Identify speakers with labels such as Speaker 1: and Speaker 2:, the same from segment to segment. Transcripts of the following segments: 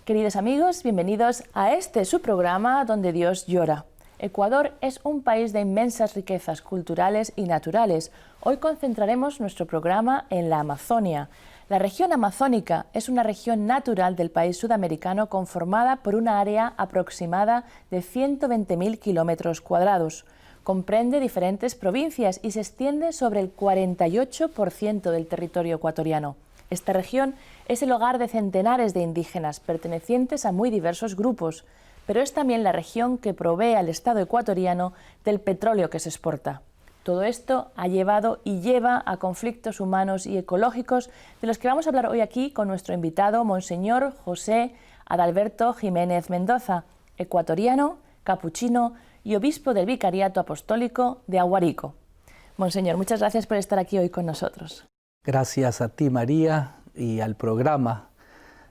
Speaker 1: Queridos amigos, bienvenidos a este su programa donde Dios llora. Ecuador es un país de inmensas riquezas culturales y naturales. Hoy concentraremos nuestro programa en la Amazonia. La región amazónica es una región natural del país sudamericano conformada por una área aproximada de 120.000 kilómetros cuadrados. Comprende diferentes provincias y se extiende sobre el 48% del territorio ecuatoriano. Esta región es el hogar de centenares de indígenas pertenecientes a muy diversos grupos, pero es también la región que provee al Estado ecuatoriano del petróleo que se exporta. Todo esto ha llevado y lleva a conflictos humanos y ecológicos de los que vamos a hablar hoy aquí con nuestro invitado, Monseñor José Adalberto Jiménez Mendoza, ecuatoriano, capuchino y obispo del Vicariato Apostólico de Aguarico. Monseñor, muchas gracias por estar aquí hoy con nosotros.
Speaker 2: Gracias a ti, María, y al programa,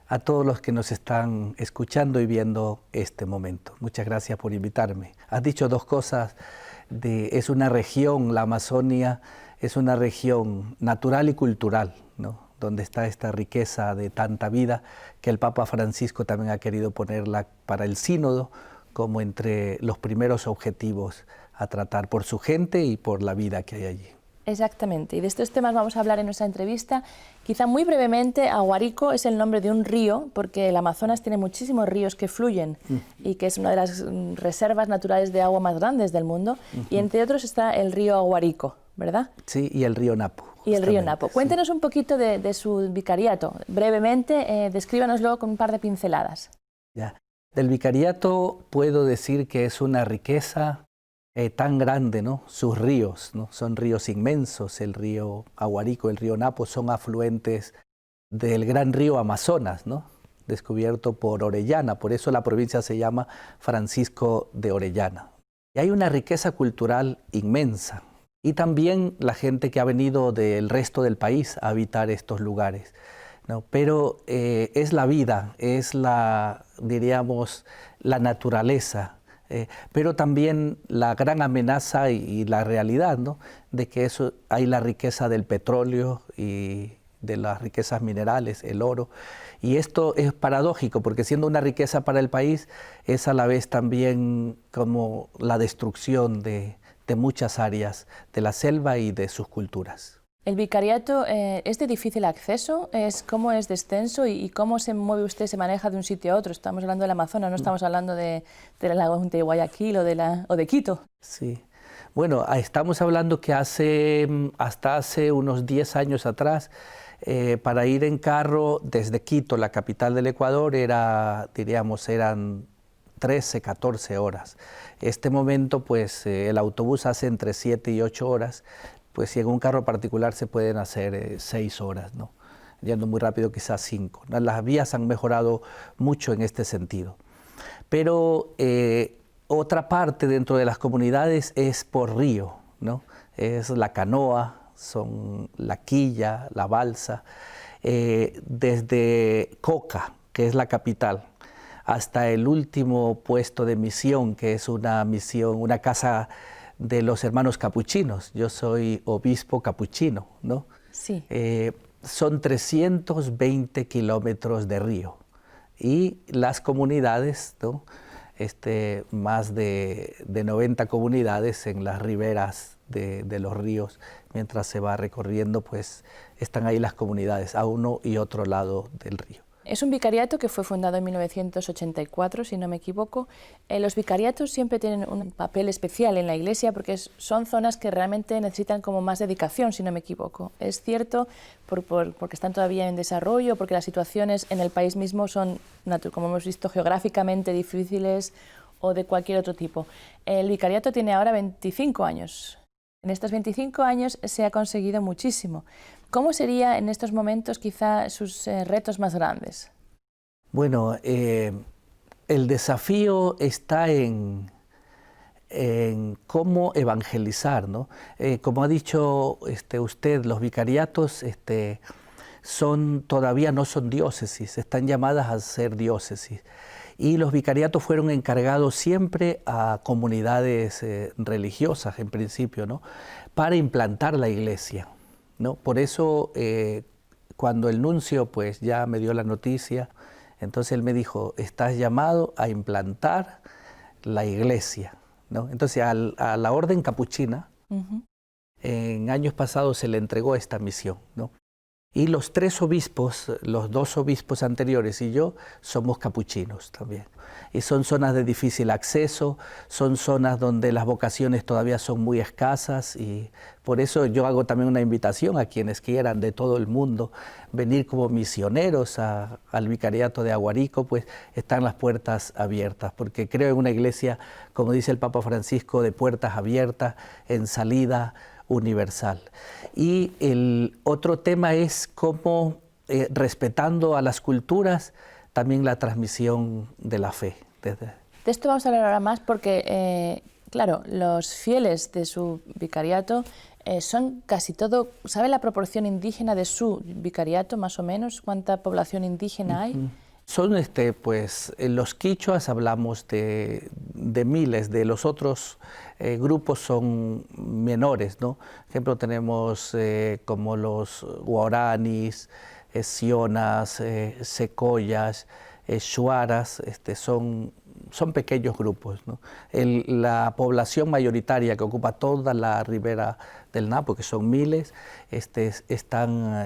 Speaker 2: a todos los que nos están escuchando y viendo este momento. Muchas gracias por invitarme. Has dicho dos cosas, es una región, la Amazonia, es una región natural y cultural, ¿no? Donde está esta riqueza de tanta vida que el Papa Francisco también ha querido ponerla para el sínodo como entre los primeros objetivos a tratar por su gente y por la vida que hay allí.
Speaker 1: Exactamente, y de estos temas vamos a hablar en nuestra entrevista. Quizá muy brevemente, Aguarico es el nombre de un río, porque el Amazonas tiene muchísimos ríos que fluyen y que es una de las reservas naturales de agua más grandes del mundo, y entre otros está el río Aguarico, ¿verdad?
Speaker 2: Sí, y el río Napo.
Speaker 1: Y el río Napo. Cuéntenos un poquito de su vicariato, brevemente, descríbanoslo con un par de pinceladas.
Speaker 2: Ya. Del vicariato puedo decir que es una riqueza tan grande, ¿no? Sus ríos, ¿no? Son ríos inmensos, el río Aguarico, el río Napo son afluentes del gran río Amazonas, ¿no? Descubierto por Orellana, por eso la provincia se llama Francisco de Orellana. Y hay una riqueza cultural inmensa y también la gente que ha venido del resto del país a habitar estos lugares, ¿no? Pero es la vida, es diríamos, la naturaleza, pero también la gran amenaza y la realidad, ¿no? De que hay la riqueza del petróleo y de las riquezas minerales, el oro. Y esto es paradójico, porque siendo una riqueza para el país, es a la vez también como la destrucción de muchas áreas de la selva y de sus culturas.
Speaker 1: ¿El vicariato es de difícil acceso? ¿Cómo es de extenso y cómo se mueve usted, se maneja de un sitio a otro? Estamos hablando del Amazonas, no estamos hablando de la Junta de Guayaquil o de Quito.
Speaker 2: Sí, bueno, estamos hablando que hasta hace unos 10 años atrás, para ir en carro desde Quito, la capital del Ecuador, eran 13, 14 horas. Este momento, pues, el autobús hace entre 7 y 8 horas, pues si en un carro particular se pueden hacer 6 horas, ¿no? Yendo muy rápido quizás 5. Las vías han mejorado mucho en este sentido. Pero otra parte dentro de las comunidades es por río, ¿no? Es la canoa, son la quilla, la balsa, desde Coca, que es la capital, hasta el último puesto de misión, que es una misión, una casa de los hermanos capuchinos. Yo soy obispo capuchino, ¿no?
Speaker 1: Sí.
Speaker 2: Son 320 kilómetros de río y las comunidades, ¿no? Más de 90 comunidades en las riberas de los ríos. Mientras se va recorriendo, pues están ahí las comunidades a uno y otro lado del río.
Speaker 1: Es un vicariato que fue fundado en 1984, si no me equivoco. Los vicariatos siempre tienen un papel especial en la Iglesia porque son zonas que realmente necesitan como más dedicación, si no me equivoco. ¿Es cierto porque están todavía en desarrollo, porque las situaciones en el país mismo son, como hemos visto, geográficamente difíciles o de cualquier otro tipo? El vicariato tiene ahora 25 años. En estos 25 años se ha conseguido muchísimo. ¿Cómo sería en estos momentos quizá sus retos más grandes?
Speaker 2: Bueno, el desafío está en cómo evangelizar, ¿no? Como ha dicho usted, los vicariatos todavía no son diócesis, están llamadas a ser diócesis. Y los vicariatos fueron encargados siempre a comunidades religiosas, en principio, ¿no? Para implantar la iglesia, ¿no? Por eso, cuando el nuncio pues, ya me dio la noticia, entonces él me dijo, estás llamado a implantar la iglesia, ¿no? Entonces a la orden capuchina, en años pasados se le entregó esta misión, ¿no? Y los 3 obispos, los 2 obispos anteriores y yo, somos capuchinos también. Y son zonas de difícil acceso, son zonas donde las vocaciones todavía son muy escasas, y por eso yo hago también una invitación a quienes quieran de todo el mundo venir como misioneros al Vicariato de Aguarico, pues están las puertas abiertas, porque creo en una iglesia, como dice el Papa Francisco, de puertas abiertas, en salida universal. Y el otro tema es cómo, respetando a las culturas, también la transmisión de la fe.
Speaker 1: De esto vamos a hablar ahora más porque, claro, los fieles de su vicariato son casi todo. ¿Sabe la proporción indígena de su vicariato, más o menos? ¿Cuánta población indígena hay?
Speaker 2: Son, pues, los quichuas hablamos de miles, de los otros grupos son menores, ¿no? Por ejemplo, tenemos como los guaranis, sionas, secoyas, shuaras, son pequeños grupos, ¿no? La población mayoritaria que ocupa toda la ribera del Napo, que son miles,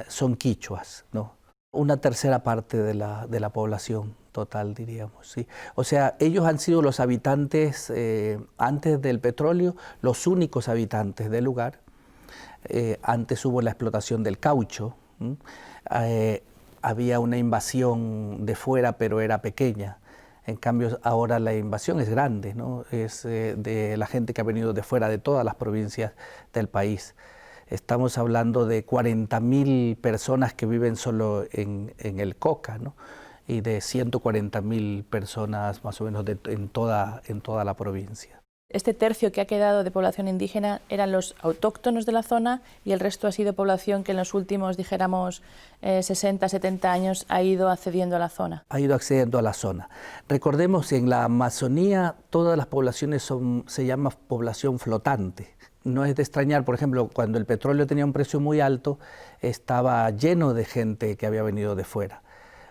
Speaker 2: son quichuas, ¿no? Una tercera parte de la población total, diríamos, ¿sí? O sea, ellos han sido los habitantes, antes del petróleo, los únicos habitantes del lugar. Antes hubo la explotación del caucho, había una invasión de fuera, pero era pequeña. En cambio, ahora la invasión es grande, ¿no? Es de la gente que ha venido de fuera, de todas las provincias del país. Estamos hablando de 40.000 personas que viven solo en el Coca, ¿no? Y de 140.000 personas más o menos en toda la provincia.
Speaker 1: Este tercio que ha quedado de población indígena eran los autóctonos de la zona, y el resto ha sido población que en los últimos, dijéramos, 60, 70 años ha ido accediendo a la zona.
Speaker 2: Ha ido accediendo a la zona. Recordemos que en la Amazonía todas las poblaciones se llama población flotante. No es de extrañar, por ejemplo, cuando el petróleo tenía un precio muy alto, estaba lleno de gente que había venido de fuera.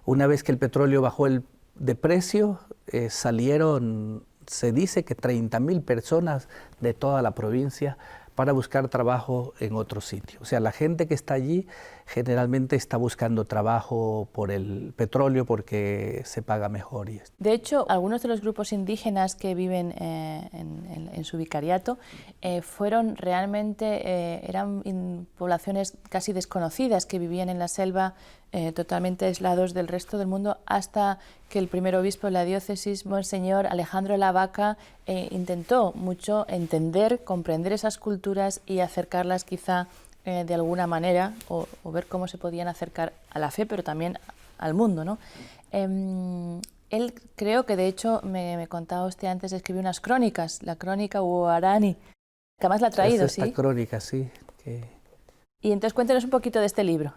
Speaker 2: Una vez que el petróleo bajó de precio, salieron, se dice que 30.000 personas de toda la provincia para buscar trabajo en otro sitio. O sea, la gente que está allí generalmente está buscando trabajo por el petróleo porque se paga mejor.
Speaker 1: De hecho, algunos de los grupos indígenas que viven en su vicariato fueron realmente, eran poblaciones casi desconocidas que vivían en la selva, totalmente aislados del resto del mundo, hasta que el primer obispo de la diócesis, Monseñor Alejandro Lavaca, intentó mucho entender, comprender esas culturas y acercarlas quizá de alguna manera, o ver cómo se podían acercar a la fe, pero también al mundo, ¿no? Él, creo que de hecho, me contaba usted antes, escribió unas crónicas, la crónica Guarani, que además la ha traído, ¿sí?
Speaker 2: Esta crónica, sí.
Speaker 1: Y entonces cuéntenos un poquito de este libro.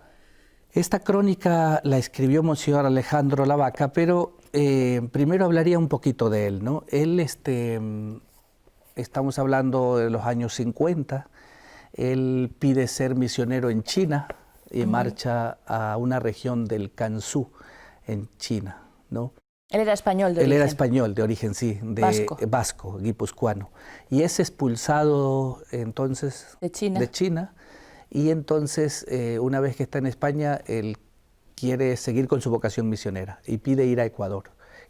Speaker 2: Esta crónica la escribió Monseñor Alejandro Lavaca, pero primero hablaría un poquito de él, ¿no? Él, estamos hablando de los años 50, él pide ser misionero en China y marcha a una región del Gansu, en China, ¿no?
Speaker 1: Él era español de origen.
Speaker 2: Él era español de origen, sí, vasco, guipuzcoano. Y es expulsado entonces de China. Y entonces, una vez que está en España, él quiere seguir con su vocación misionera y pide ir a Ecuador.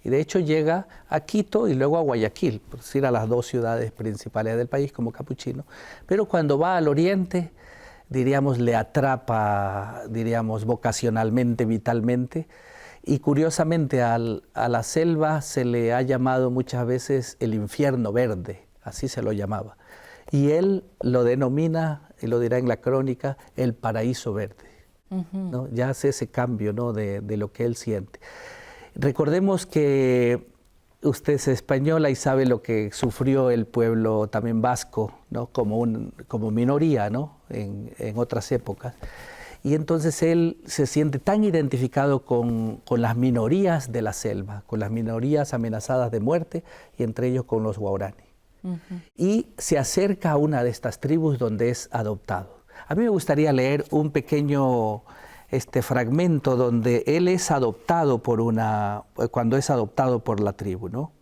Speaker 2: Y de hecho llega a Quito y luego a Guayaquil, por decir, a las 2 ciudades principales del país como capuchino. Pero cuando va al oriente, diríamos, le atrapa, diríamos, vocacionalmente, vitalmente. Y curiosamente a la selva se le ha llamado muchas veces el infierno verde, así se lo llamaba. Y él lo denomina, y lo dirá en la crónica, el paraíso verde. ¿No? Ya hace ese cambio, ¿no? de lo que él siente. Recordemos que usted es española y sabe lo que sufrió el pueblo también vasco, ¿no? Como minoría, ¿no? En otras épocas. Y entonces él se siente tan identificado con las minorías de la selva, con las minorías amenazadas de muerte, y entre ellos con los guaraní. Y se acerca a una de estas tribus donde es adoptado. A mí me gustaría leer un pequeño fragmento donde él es adoptado cuando es adoptado por la tribu, ¿no?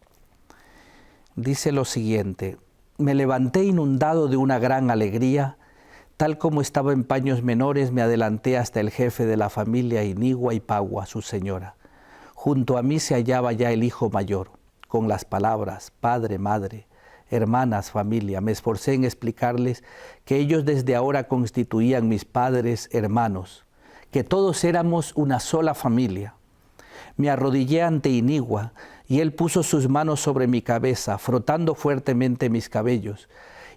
Speaker 2: Dice lo siguiente: me levanté inundado de una gran alegría, tal como estaba en paños menores, me adelanté hasta el jefe de la familia Inigua y Pagua, su señora. Junto a mí se hallaba ya el hijo mayor, con las palabras padre, madre, hermanas, familia. Me esforcé en explicarles que ellos desde ahora constituían mis padres, hermanos, que todos éramos una sola familia. Me arrodillé ante Inigua y él puso sus manos sobre mi cabeza, frotando fuertemente mis cabellos,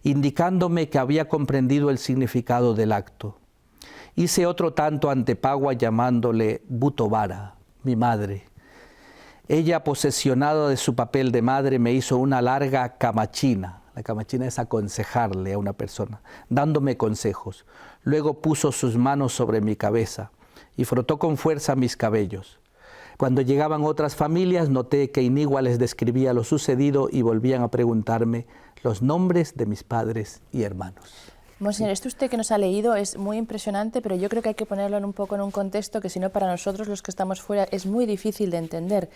Speaker 2: indicándome que había comprendido el significado del acto. Hice otro tanto ante Pagua llamándole Butobara, mi madre. Ella, posesionada de su papel de madre, me hizo una larga camachina. La camachina es aconsejarle a una persona, dándome consejos. Luego puso sus manos sobre mi cabeza y frotó con fuerza mis cabellos. Cuando llegaban otras familias, noté que Inigua les describía lo sucedido y volvían a preguntarme los nombres de mis padres y hermanos.
Speaker 1: Monseñor, esto usted que nos ha leído es muy impresionante, pero yo creo que hay que ponerlo un poco en un contexto que si no para nosotros los que estamos fuera es muy difícil de entender,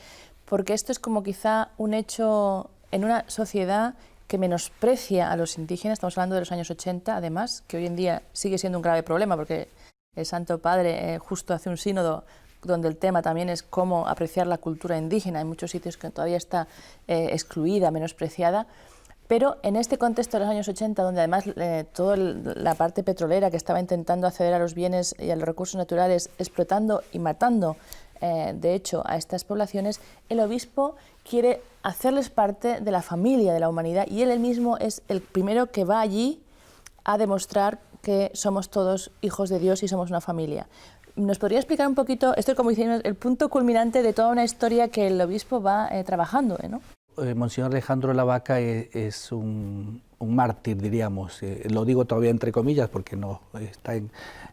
Speaker 1: porque esto es como quizá un hecho en una sociedad que menosprecia a los indígenas. Estamos hablando de los años 80, además, que hoy en día sigue siendo un grave problema, porque el Santo Padre justo hace un sínodo donde el tema también es cómo apreciar la cultura indígena. Hay muchos sitios que todavía está excluida, menospreciada. Pero en este contexto de los años 80, donde además toda la parte petrolera que estaba intentando acceder a los bienes y a los recursos naturales, explotando y matando, de hecho, a estas poblaciones, el obispo quiere hacerles parte de la familia de la humanidad y él mismo es el primero que va allí a demostrar que somos todos hijos de Dios y somos una familia. ¿Nos podría explicar un poquito, esto es como dicen, el punto culminante de toda una historia que el obispo va trabajando, ¿no?
Speaker 2: Monseñor Alejandro Lavaca es un mártir, diríamos, lo digo todavía entre comillas porque no está en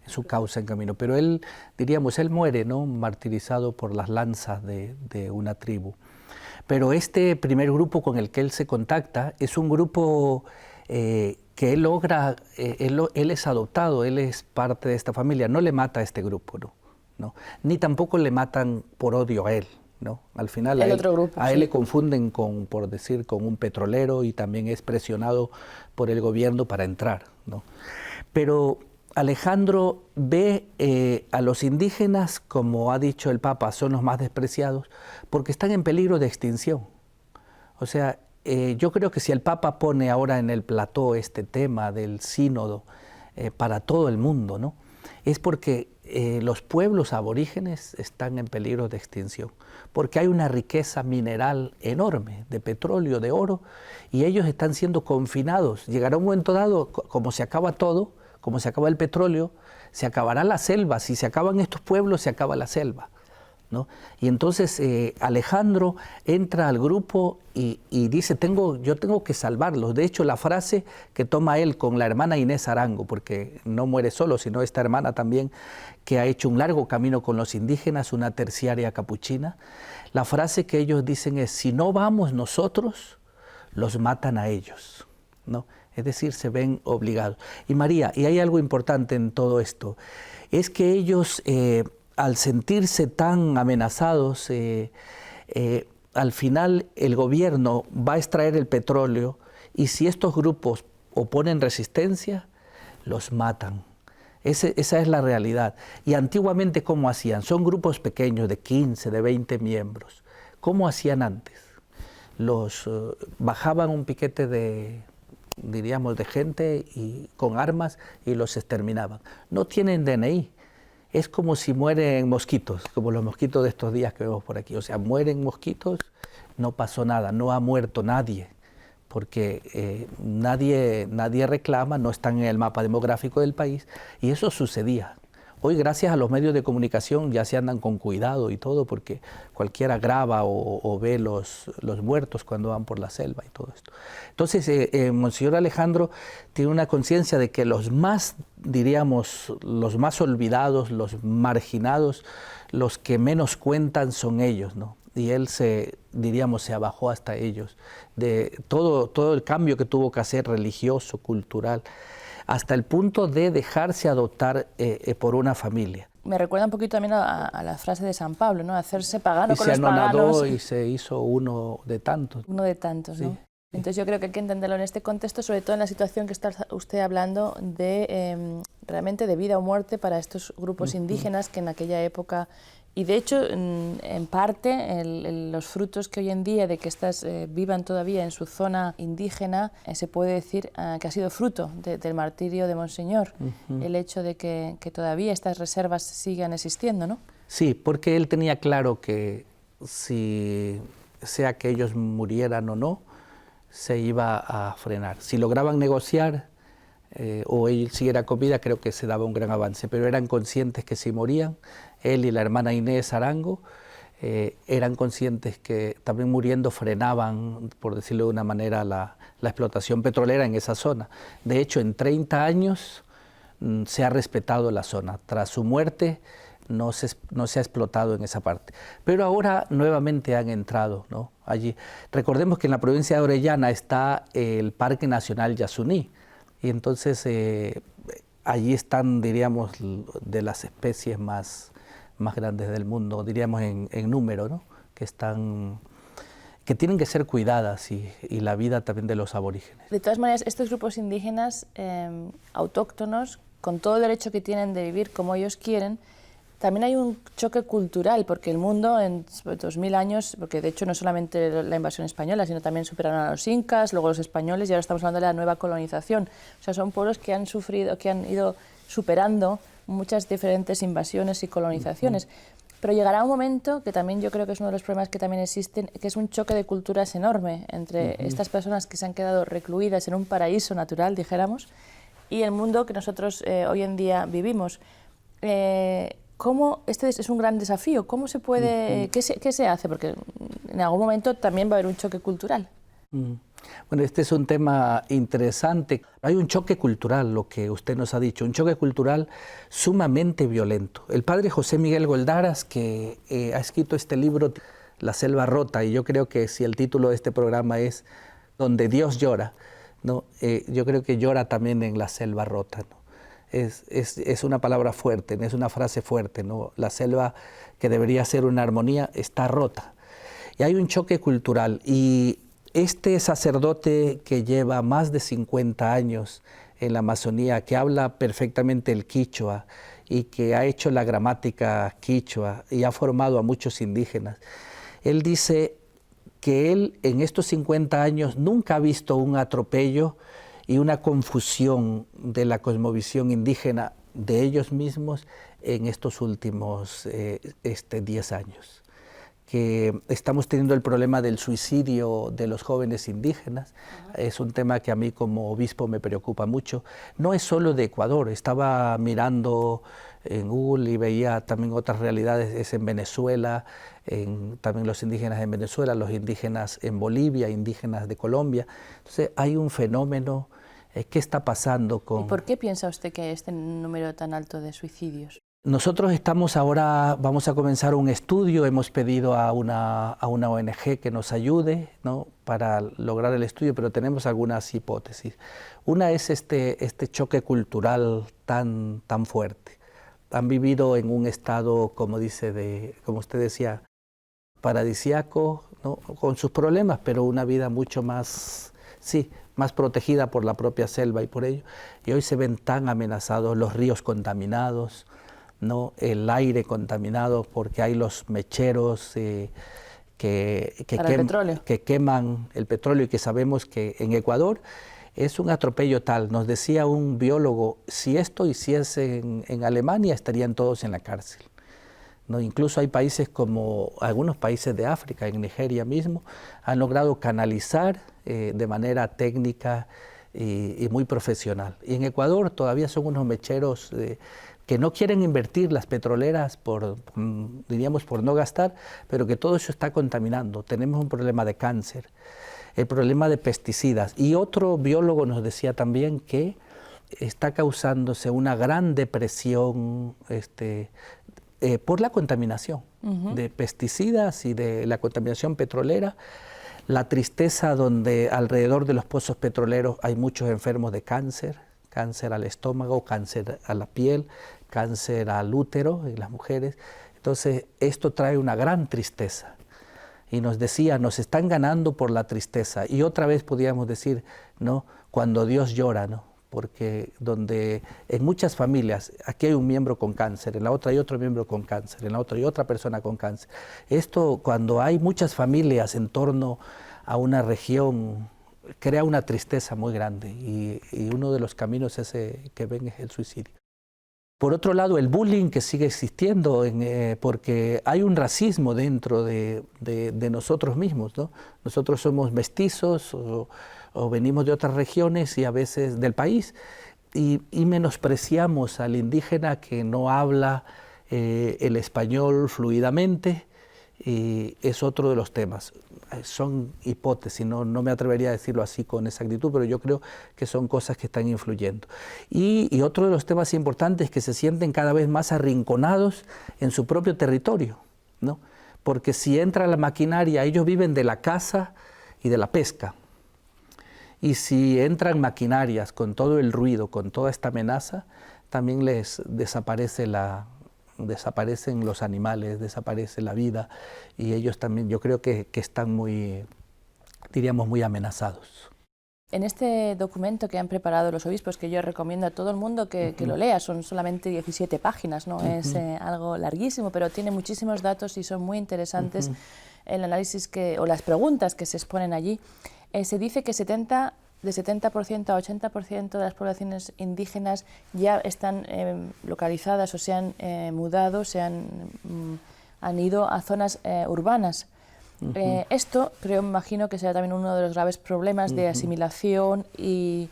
Speaker 2: su causa en camino, pero él, diríamos, él muere, ¿no?, martirizado por las lanzas de una tribu. Pero este primer grupo con el que él se contacta es un grupo que él logra, él es adoptado, él es parte de esta familia, no le mata a este grupo, no, ni tampoco le matan por odio a él. ¿No? Al final a él le confunden por decir, con un petrolero y también es presionado por el gobierno para entrar, ¿no? Pero Alejandro ve a los indígenas, como ha dicho el Papa, son los más despreciados porque están en peligro de extinción. O sea, yo creo que si el Papa pone ahora en el plató este tema del sínodo para todo el mundo, ¿no?, es porque los pueblos aborígenes están en peligro de extinción, porque hay una riqueza mineral enorme de petróleo, de oro, y ellos están siendo confinados. Llegará un momento dado, como se acaba todo, como se acaba el petróleo, se acabará la selva. Si se acaban estos pueblos, se acaba la selva, ¿no? Y entonces Alejandro entra al grupo y dice, yo tengo que salvarlos. De hecho, la frase que toma él con la hermana Inés Arango, porque no muere solo, sino esta hermana también, que ha hecho un largo camino con los indígenas, una terciaria capuchina, la frase que ellos dicen es, si no vamos nosotros, los matan a ellos, ¿no? Es decir, se ven obligados. Y María, y hay algo importante en todo esto, es que ellos, al sentirse tan amenazados, al final el gobierno va a extraer el petróleo y si estos grupos oponen resistencia, los matan. Esa es la realidad. Y antiguamente, ¿cómo hacían? Son grupos pequeños de 15, de 20 miembros. ¿Cómo hacían antes? Bajaban un piquete de gente con armas y los exterminaban. No tienen DNI. Es como si mueren mosquitos, como los mosquitos de estos días que vemos por aquí. O sea, mueren mosquitos, no pasó nada, no ha muerto nadie, porque nadie reclama, no están en el mapa demográfico del país, y eso sucedía. Hoy, gracias a los medios de comunicación, ya se andan con cuidado y todo, porque cualquiera graba o ve los muertos cuando van por la selva y todo esto. Entonces, Monseñor Alejandro tiene una conciencia de que los más, diríamos, los más olvidados, los marginados, los que menos cuentan son ellos, ¿no? Y él diríamos, se abajó hasta ellos, de todo el cambio que tuvo que hacer religioso, cultural, hasta el punto de dejarse adoptar por una familia.
Speaker 1: Me recuerda un poquito también a la frase de San Pablo, ¿no? Hacerse pagano
Speaker 2: y
Speaker 1: con
Speaker 2: se
Speaker 1: los paganos.
Speaker 2: anonadó y se hizo uno de tantos.
Speaker 1: Uno de tantos,
Speaker 2: sí.
Speaker 1: ¿no? Entonces yo creo que hay que entenderlo en este contexto, sobre todo en la situación que está usted hablando de realmente de vida o muerte para estos grupos indígenas que en aquella época, y de hecho en parte los frutos que hoy en día de que estas vivan todavía en su zona indígena, se puede decir que ha sido fruto del martirio de Monseñor, el hecho de que todavía estas reservas sigan existiendo, ¿no?
Speaker 2: Sí, porque él tenía claro que si sea que ellos murieran o no, se iba a frenar. Si lograban negociar o él siguiera con vida, creo que se daba un gran avance, pero eran conscientes que si morían, él y la hermana Inés Arango, eran conscientes que también muriendo frenaban, por decirlo de una manera, la explotación petrolera en esa zona. De hecho, en 30 años se ha respetado la zona. Tras su muerte, no se ha explotado en esa parte. Pero ahora nuevamente han entrado, ¿no? Allí. Recordemos que en la provincia de Orellana está el Parque Nacional Yasuní, y entonces allí están, diríamos, de las especies más grandes del mundo, diríamos en número, ¿no? Que tienen que ser cuidadas y la vida también de los aborígenes.
Speaker 1: De todas maneras, estos grupos indígenas autóctonos, con todo el derecho que tienen de vivir como ellos quieren, también hay un choque cultural, porque el mundo en 2000 años, porque de hecho no solamente la invasión española, sino también superaron a los incas, luego los españoles, y ahora estamos hablando de la nueva colonización. O sea, son pueblos que han sufrido, que han ido superando muchas diferentes invasiones y colonizaciones. Pero llegará un momento, que también yo creo que es uno de los problemas que también existen, que es un choque de culturas enorme entre estas personas que se han quedado recluidas en un paraíso natural, dijéramos, y el mundo que nosotros hoy en día vivimos. ¿Cómo, este es un gran desafío? ¿Cómo se puede, qué se hace? Porque en algún momento también va a haber un choque cultural.
Speaker 2: Bueno, este es un tema interesante. Hay un choque cultural, lo que usted nos ha dicho, un choque cultural sumamente violento. El padre José Miguel Goldaras, que ha escrito este libro, La Selva Rota, y yo creo que si el título de este programa es Donde Dios llora, ¿no? Yo creo que llora también en la selva rota, ¿no? Es una palabra fuerte, es una frase fuerte, ¿no? La selva, que debería ser una armonía, está rota. Y hay un choque cultural. Y este sacerdote que lleva más de 50 años en la Amazonía, que habla perfectamente el quichua y que ha hecho la gramática quichua y ha formado a muchos indígenas, él dice que él en estos 50 años nunca ha visto un atropello y una confusión de la cosmovisión indígena de ellos mismos en estos últimos 10 años. Que estamos teniendo el problema del suicidio de los jóvenes indígenas. Es un tema que a mí como obispo me preocupa mucho. No es solo de Ecuador, estaba mirando en Google y veía también otras realidades, es en Venezuela, también los indígenas en Venezuela, los indígenas en Bolivia, indígenas de Colombia. Entonces hay un fenómeno. ¿Qué está pasando con...?
Speaker 1: ¿Y por qué piensa usted que este número tan alto de suicidios?
Speaker 2: Nosotros vamos a comenzar un estudio, hemos pedido a una ONG que nos ayude, ¿no?, para lograr el estudio, pero tenemos algunas hipótesis. Una es este choque cultural tan fuerte. Han vivido en un estado, como usted decía, paradisíaco, ¿no?, con sus problemas, pero una vida mucho más protegida por la propia selva y por ello. Y hoy se ven tan amenazados los ríos contaminados, ¿no?, el aire contaminado, porque hay los mecheros que queman el petróleo, y que sabemos que en Ecuador es un atropello tal. Nos decía un biólogo, si esto hiciese en Alemania estarían todos en la cárcel, ¿no? Incluso hay países como algunos países de África, en Nigeria mismo, han logrado canalizar de manera técnica y muy profesional. Y en Ecuador todavía son unos mecheros que no quieren invertir las petroleras diríamos, por no gastar, pero que todo eso está contaminando. Tenemos un problema de cáncer, el problema de pesticidas. Y otro biólogo nos decía también que está causándose una gran depresión por la contaminación de pesticidas y de la contaminación petrolera, la tristeza donde alrededor de los pozos petroleros hay muchos enfermos de cáncer, cáncer al estómago, cáncer a la piel, cáncer al útero en las mujeres. Entonces esto trae una gran tristeza. Y nos decía, nos están ganando por la tristeza. Y otra vez podríamos decir, ¿no?, cuando Dios llora, ¿no? Porque donde en muchas familias, aquí hay un miembro con cáncer, en la otra hay otro miembro con cáncer, en la otra hay otra persona con cáncer. Esto, cuando hay muchas familias en torno a una región, crea una tristeza muy grande y uno de los caminos ese que ven es el suicidio. Por otro lado, el bullying que sigue existiendo, porque hay un racismo dentro de nosotros mismos, ¿no? Nosotros somos mestizos o venimos de otras regiones y a veces del país y menospreciamos al indígena que no habla el español fluidamente. Y es otro de los temas. Son hipótesis, no me atrevería a decirlo así con exactitud, pero yo creo que son cosas que están influyendo. Y otro de los temas importantes es que se sienten cada vez más arrinconados en su propio territorio, ¿no? Porque si entra la maquinaria, ellos viven de la caza y de la pesca. Y si entran maquinarias con todo el ruido, con toda esta amenaza, también les desaparecen los animales, desaparece la vida y ellos también, yo creo que están muy, diríamos, muy amenazados.
Speaker 1: En este documento que han preparado los obispos, que yo recomiendo a todo el mundo que lo lea, son solamente 17 páginas, no es algo larguísimo, pero tiene muchísimos datos y son muy interesantes el análisis o las preguntas que se exponen allí. Se dice que de 70% a 80% de las poblaciones indígenas ya están localizadas o se han mudado, han ido a zonas urbanas. Esto, me imagino que será también uno de los graves problemas de asimilación y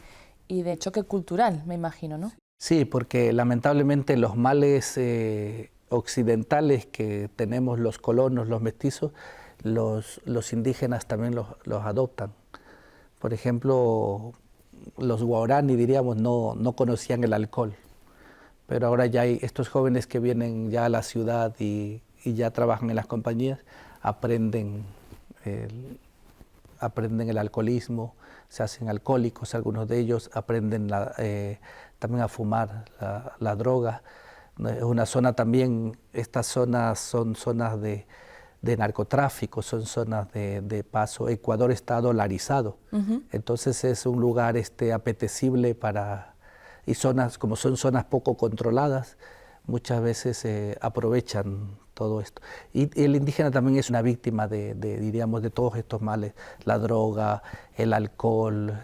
Speaker 1: de choque cultural, me imagino, ¿no?
Speaker 2: Sí, porque lamentablemente los males occidentales que tenemos los colonos, los mestizos, los indígenas también los adoptan. Por ejemplo, los guaraní, diríamos, no conocían el alcohol, pero ahora ya hay estos jóvenes que vienen ya a la ciudad y ya trabajan en las compañías, aprenden el alcoholismo, se hacen alcohólicos, algunos de ellos aprenden también a fumar la droga. Es una zona también, estas zonas son zonas de narcotráfico, son zonas de paso. Ecuador está dolarizado, entonces es un lugar apetecible y zonas, como son zonas poco controladas, muchas veces aprovechan todo esto. Y el indígena también es una víctima diríamos, de todos estos males, la droga, el alcohol,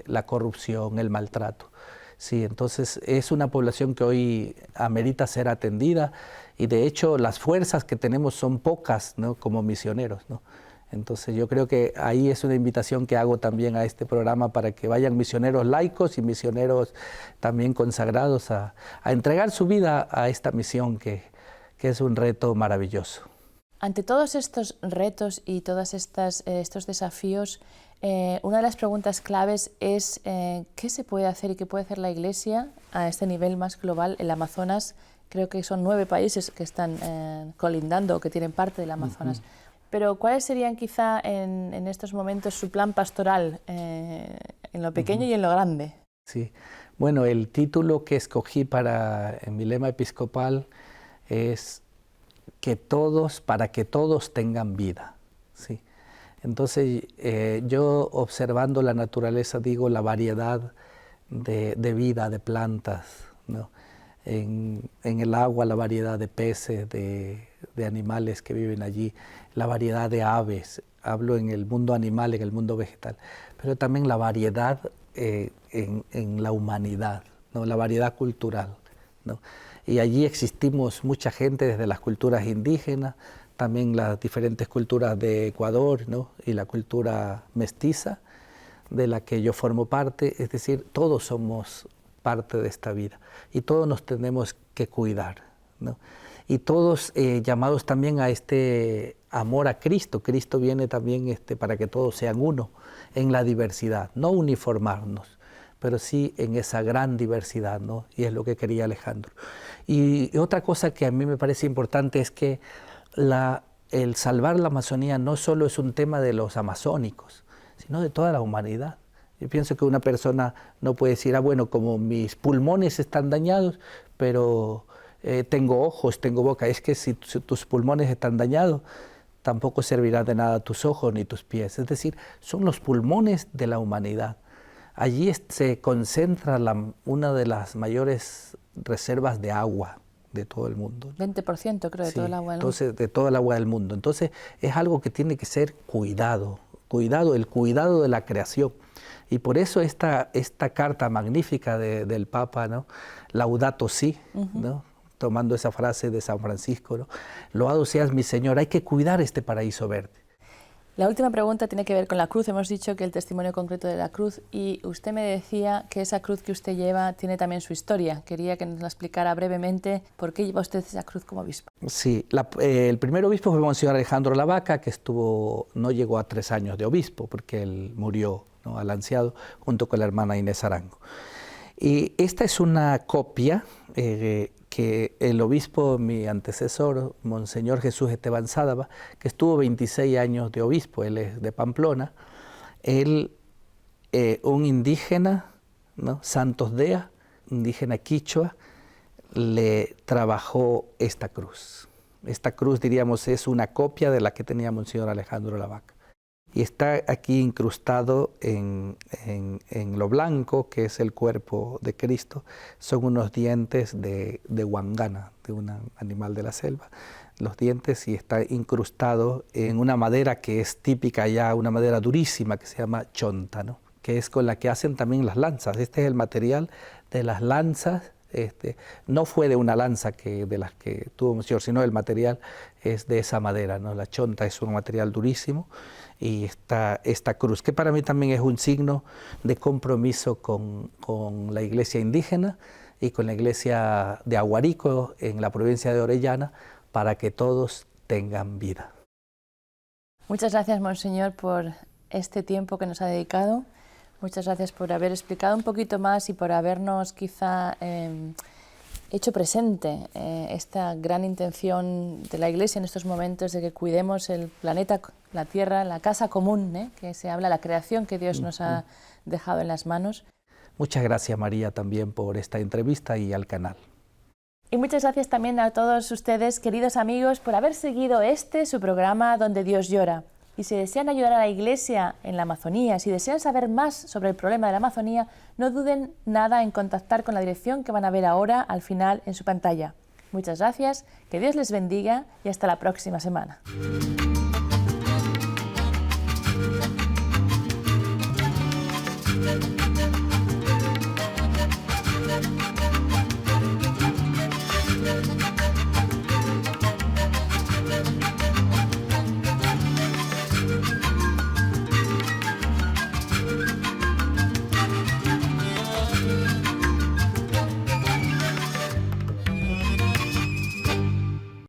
Speaker 2: la corrupción, el maltrato. Sí, entonces es una población que hoy amerita ser atendida y de hecho las fuerzas que tenemos son pocas, ¿no?, como misioneros, ¿no? Entonces yo creo que ahí es una invitación que hago también a este programa para que vayan misioneros laicos y misioneros también consagrados a entregar su vida a esta misión que es un reto maravilloso.
Speaker 1: Ante todos estos retos y todos estos desafíos, una de las preguntas claves es ¿qué se puede hacer y qué puede hacer la Iglesia a este nivel más global? El Amazonas, creo que son 9 países que están colindando o que tienen parte del Amazonas. Pero ¿cuáles serían quizá en estos momentos su plan pastoral en lo pequeño y en lo grande?
Speaker 2: Sí, bueno, el título que escogí en mi lema episcopal es para que todos tengan vida, ¿sí? Entonces yo observando la naturaleza digo la variedad de vida, de plantas, ¿no? En el agua la variedad de peces, de animales que viven allí, la variedad de aves, hablo en el mundo animal, en el mundo vegetal, pero también la variedad en la humanidad, ¿no?, la variedad cultural, ¿no? Y allí existimos mucha gente desde las culturas indígenas, también las diferentes culturas de Ecuador, ¿no?, y la cultura mestiza, de la que yo formo parte, es decir, todos somos parte de esta vida y todos nos tenemos que cuidar, ¿no? Y todos llamados también a este amor a Cristo. Cristo viene también para que todos sean uno en la diversidad, no uniformarnos, pero sí en esa gran diversidad, ¿no? Y es lo que quería Alejandro. Y otra cosa que a mí me parece importante es que el salvar la Amazonía no solo es un tema de los amazónicos, sino de toda la humanidad. Yo pienso que una persona no puede decir, bueno, como mis pulmones están dañados, pero tengo ojos, tengo boca. Es que si tus pulmones están dañados, tampoco servirá de nada tus ojos ni tus pies. Es decir, son los pulmones de la humanidad. Allí se concentra una de las mayores reservas de agua de todo el mundo.
Speaker 1: 20% creo de todo el agua del mundo.
Speaker 2: Entonces, de todo el agua del mundo. Entonces es algo que tiene que ser cuidado, el cuidado de la creación. Y por eso esta carta magnífica del Papa, ¿no? Laudato Si, ¿no? Tomando esa frase de San Francisco, ¿no? Loado seas mi Señor, hay que cuidar este paraíso verde.
Speaker 1: La última pregunta tiene que ver con la cruz. Hemos dicho que el testimonio concreto de la cruz, y usted me decía que esa cruz que usted lleva tiene también su historia. Quería que nos la explicara brevemente por qué lleva usted esa cruz como obispo.
Speaker 2: Sí, el primer obispo fue Monseñor Alejandro Lavaca, que no llegó a 3 años de obispo, porque él murió, ¿no?, al anciado, junto con la hermana Inés Arango. Y esta es una copia que el obispo, mi antecesor, Monseñor Jesús Esteban Sádava, que estuvo 26 años de obispo, él es de Pamplona, él, un indígena, ¿no?, Santos Dea, indígena quichua, le trabajó esta cruz. Esta cruz, diríamos, es una copia de la que tenía Monseñor Alejandro Lavaca. Y está aquí incrustado en lo blanco, que es el cuerpo de Cristo. Son unos dientes de huangana, de un animal de la selva. Los dientes, y está incrustado en una madera que es típica ya, una madera durísima que se llama chonta, ¿no?, que es con la que hacen también las lanzas. Este es el material de las lanzas. No fue de una lanza de las que tuvo Monseñor, sino el material es de esa madera, ¿no? La chonta es un material durísimo, y esta cruz, que para mí también es un signo de compromiso con la iglesia indígena y con la iglesia de Aguarico en la provincia de Orellana, para que todos tengan vida.
Speaker 1: Muchas gracias, Monseñor, por este tiempo que nos ha dedicado. Muchas gracias por haber explicado un poquito más y por habernos quizá hecho presente esta gran intención de la Iglesia en estos momentos de que cuidemos el planeta, la tierra, la casa común, que se habla, la creación que Dios nos ha dejado en las manos.
Speaker 2: Muchas gracias, María, también por esta entrevista y al canal.
Speaker 1: Y muchas gracias también a todos ustedes, queridos amigos, por haber seguido su programa Donde Dios Llora. Y si desean ayudar a la Iglesia en la Amazonía, si desean saber más sobre el problema de la Amazonía, no duden nada en contactar con la dirección que van a ver ahora al final en su pantalla. Muchas gracias, que Dios les bendiga y hasta la próxima semana.